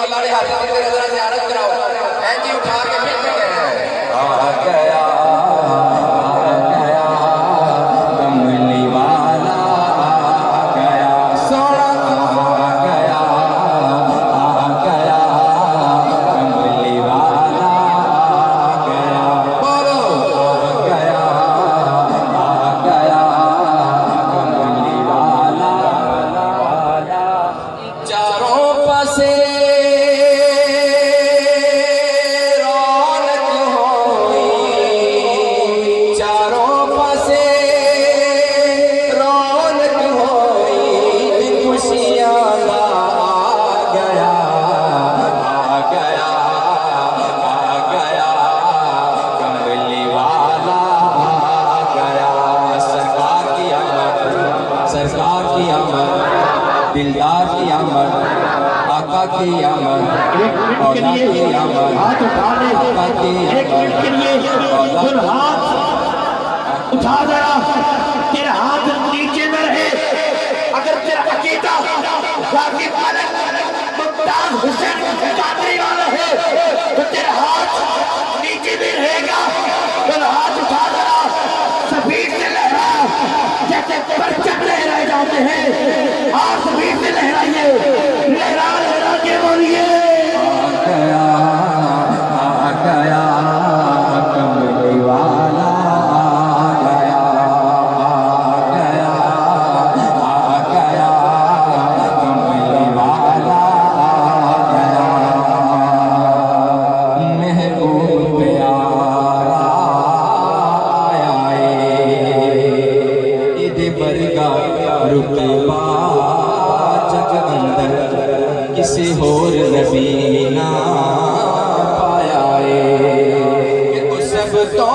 अल्लाह ने हाथ में तेरे जरा ज़ियारत कराओ ऐ जी उठा के फिर गए आ गया कमली वाला आ गया सोना आ गया कमली वाला आ गया बोलो आ गया कमली वाला चारों पासे रौनक होई चारों पासे रौनक होई खुशियां ला गया कमली वाला आ गया सरकार की आमद दिलदार की आमद आका की आमद औला की आमद हाथ उठा ले आका की एक मिनट के लिए फिर हाथ उठा जरा तेरे हाथ नीचे न रहे अगर तेरा अकीदा जाकिर मालिक मुमताज हुसैन कादरी वाला है तो तेरा हाथ नीचे भी रहेगा फिर हाथ उठा जरा सफीद से लहरा जैसे परचम लहराए जाते हैं और सफीद से लहराइए लहरा लहरा के बोलिए आ गया कमली वाला आ गया कमली वाला आ गया महबूब प्यारा आया इधे बरगा रुतबा जग अंदर किसी होर नबी ना पाया है सब तो